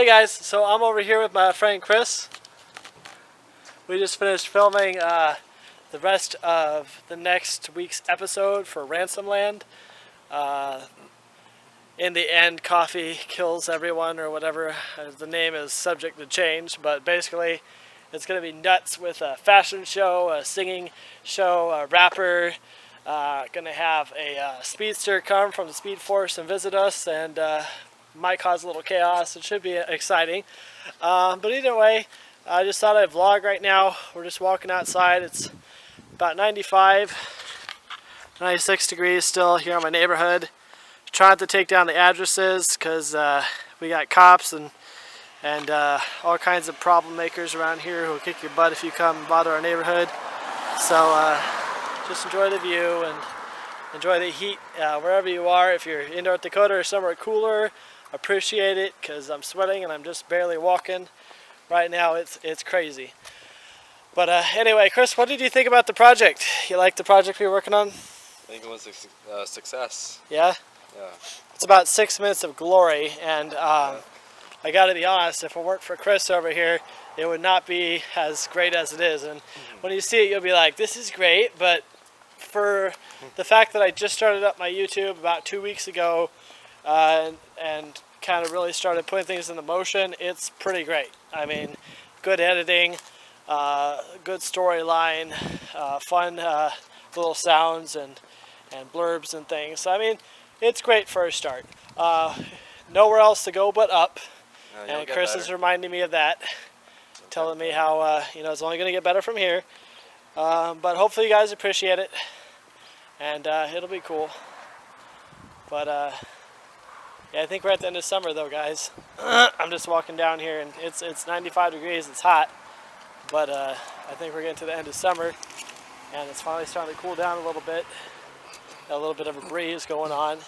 guys, so I'm over here with my friend Chris. We just finished filming the rest of the next week's episode for Ransomland. In the end, coffee kills everyone, or whatever. The name is subject to change, but basically it's going to be nuts with a fashion show, a singing show, a rapper. Going to have a speedster come from the Speed Force and visit us, and might cause a little chaos. It should be exciting. But either way, I just thought I'd vlog right now. We're just walking outside. It's about 95, 96 degrees still here in my neighborhood. Trying to take down the addresses because we got cops and all kinds of problem makers around here who will kick your butt if you come and bother our neighborhood. So just enjoy the view and enjoy the heat wherever you are. If you're in North Dakota or somewhere cooler, appreciate it, because I'm sweating and I'm just barely walking. Right now it's crazy. But anyway, Chris, what did you think about the project? You like the project we were working on? I think it was a success. Yeah? Yeah. It's about 6 minutes of glory, and I gotta be honest, if it weren't for Chris over here, it would not be as great as it is. And when you see it, you'll be like, this is great, but for the fact that I just started up my YouTube about 2 weeks ago and kind of really started putting things into motion, it's pretty great. I mean, good editing, good storyline, fun little sounds and blurbs and things. So, I mean, it's great for a start. Nowhere else to go but up, and Chris is reminding me of that, telling me how it's only going to get better from here. But hopefully you guys appreciate it, and it'll be cool. But yeah, I think we're at the end of summer though, guys. I'm just walking down here, and it's 95 degrees. It's hot, but I think we're getting to the end of summer, and it's finally starting to cool down a little bit. A little bit of a breeze going on.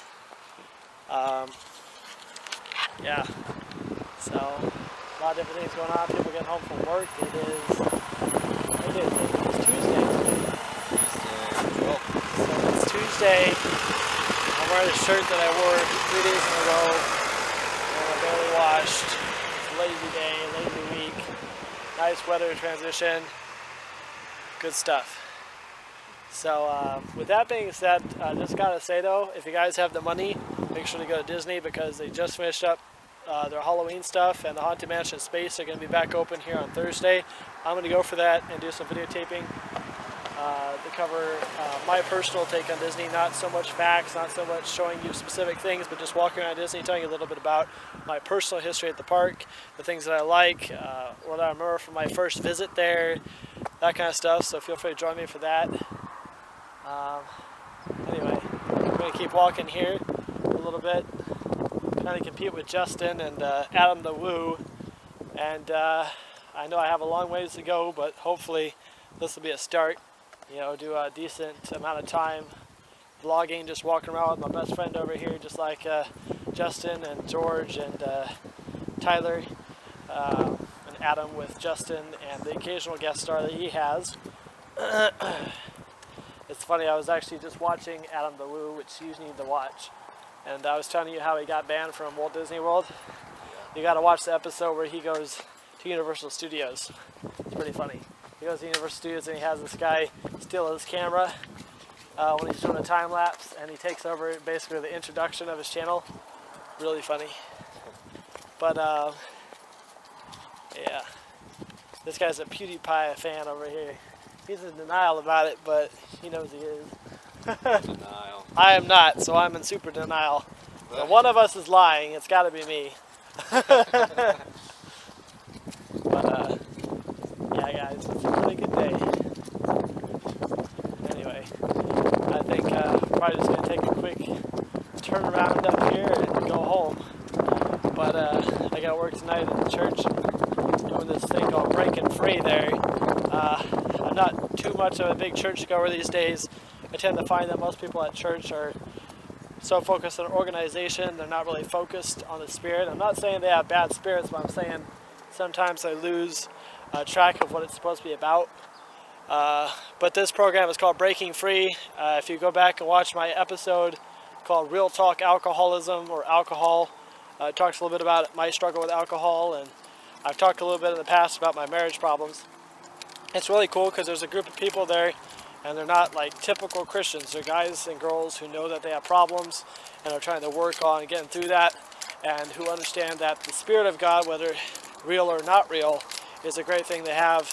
Yeah, so a lot of different things going on. People getting home from work. It's Tuesday today. So it's Tuesday. I'm wearing a shirt that I wore 3 days in a row, and I barely washed. It's a lazy day, lazy week. Nice weather transition. Good stuff. So with that being said, I just gotta say though, if you guys have the money, make sure to go to Disney, because they just finished up their Halloween stuff, and the Haunted Mansion Space are going to be back open here on Thursday. I'm going to go for that and do some videotaping to cover my personal take on Disney. Not so much facts, not so much showing you specific things, but just walking around Disney, telling you a little bit about my personal history at the park, the things that I like, what I remember from my first visit there, that kind of stuff. So feel free to join me for that. Anyway, I'm going to keep walking here a little bit, trying to compete with Justin and Adam the Woo, and I know I have a long ways to go, but hopefully this will be a start. Do a decent amount of time vlogging, just walking around with my best friend over here, just like Justin and George and Tyler, and Adam with Justin and the occasional guest star that he has. It's funny, I was actually just watching Adam the Woo, which you need to watch, and I was telling you how he got banned from Walt Disney World. You got to watch the episode where he goes to Universal Studios. It's pretty funny. He goes to Universal Studios and he has this guy steal his camera when he's doing a time lapse, and he takes over basically the introduction of his channel. Really funny. But yeah, this guy's a PewDiePie fan over here. He's in denial about it, but he knows he is. Denial. I am not, so I'm in super denial. So one of us is lying. It's got to be me. But yeah, guys, it's a really good day. Anyway, I think probably just gonna take a quick turn around up here and go home. But I got work tonight at the church, doing this thing called Breaking Free there. I'm not too much of a big churchgoer these days. I tend to find that most people at church are so focused on organization, they're not really focused on the spirit. I'm not saying they have bad spirits, but I'm saying sometimes they lose track of what it's supposed to be about. But this program is called Breaking Free. If you go back and watch my episode called Real Talk Alcoholism or Alcohol, talks a little bit about my struggle with alcohol, and I've talked a little bit in the past about my marriage problems. It's really cool because there's a group of people there, and they're not like typical Christians. They're guys and girls who know that they have problems and are trying to work on getting through that, and who understand that the Spirit of God, whether real or not real, is a great thing to have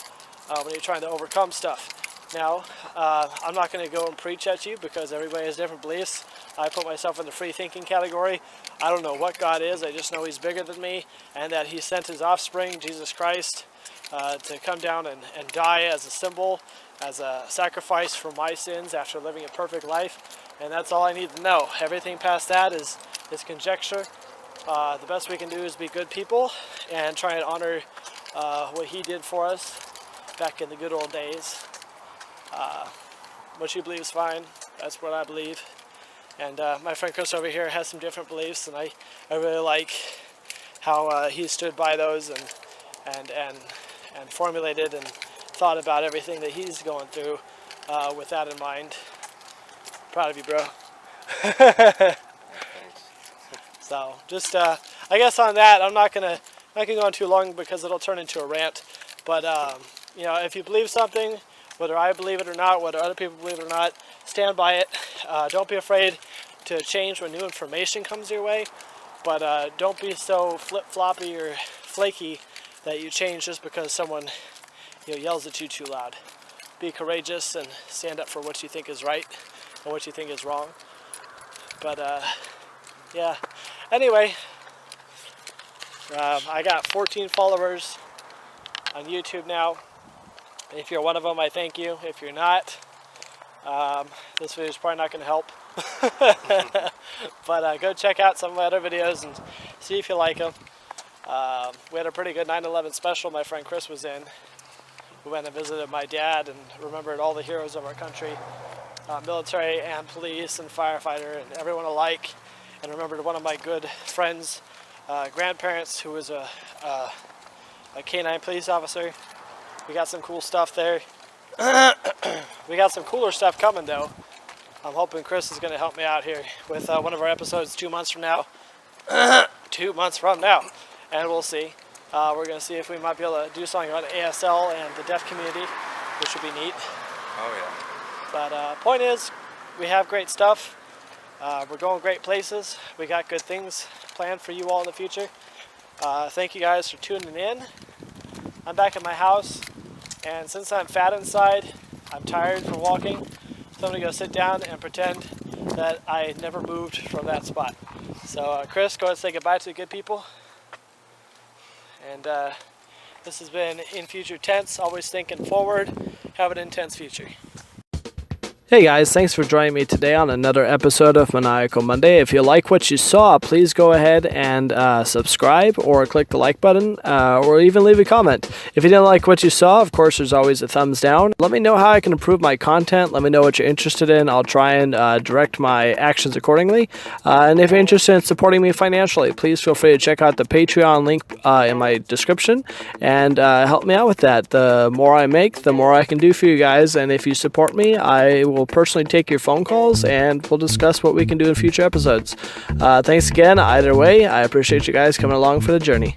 when you're trying to overcome stuff. Now, I'm not going to go and preach at you because everybody has different beliefs. I put myself in the free thinking category. I don't know what God is. I just know He's bigger than me, and that He sent His offspring, Jesus Christ, to come down and die as a symbol, as a sacrifice for my sins after living a perfect life. And that's all I need to know. Everything past that is conjecture. The best we can do is be good people and try and honor what He did for us back in the good old days. What you believe is fine. That's what I believe. And my friend Chris over here has some different beliefs, and I really like how he stood by those and formulated and thought about everything that he's going through with that in mind. Proud of you, bro. So just I guess on that, I'm not gonna go on too long because it'll turn into a rant. But you know, if you believe something, whether I believe it or not, whether other people believe it or not, stand by it. Don't be afraid to change when new information comes your way, but don't be so flip-floppy or flaky that you change just because someone yells at you too loud. Be courageous and stand up for what you think is right and what you think is wrong. But yeah. Anyway, I got 14 followers on YouTube now. If you're one of them, I thank you. If you're not, this video is probably not going to help. But go check out some of my other videos and see if you like them. We had a pretty good 9/11 special my friend Chris was in. We went and visited my dad and remembered all the heroes of our country, military and police and firefighter and everyone alike, and remembered one of my good friends' grandparents who was a canine police officer. We got some cool stuff there. We got some cooler stuff coming though. I'm hoping Chris is going to help me out here with one of our episodes 2 months from now. 2 months from now. And we'll see. We're going to see if we might be able to do something on ASL and the deaf community, which would be neat. Oh yeah. But point is, we have great stuff. We're going great places. We got good things planned for you all in the future. Thank you guys for tuning in. I'm back at my house, and since I'm fat inside, I'm tired from walking, so I'm going to go sit down and pretend that I never moved from that spot. So Chris, go ahead and say goodbye to the good people. And this has been In Future Tense, always thinking forward, have an intense future. Hey guys, thanks for joining me today on another episode of Maniacal Monday. If you like what you saw, please go ahead and subscribe or click the like button or even leave a comment. If you didn't like what you saw, of course, there's always a thumbs down. Let me know how I can improve my content. Let me know what you're interested in. I'll try and direct my actions accordingly. And if you're interested in supporting me financially, please feel free to check out the Patreon link in my description and help me out with that. The more I make, the more I can do for you guys. And if you support me, I will personally take your phone calls and we'll discuss what we can do in future episodes. Thanks again. Either way, I appreciate you guys coming along for the journey.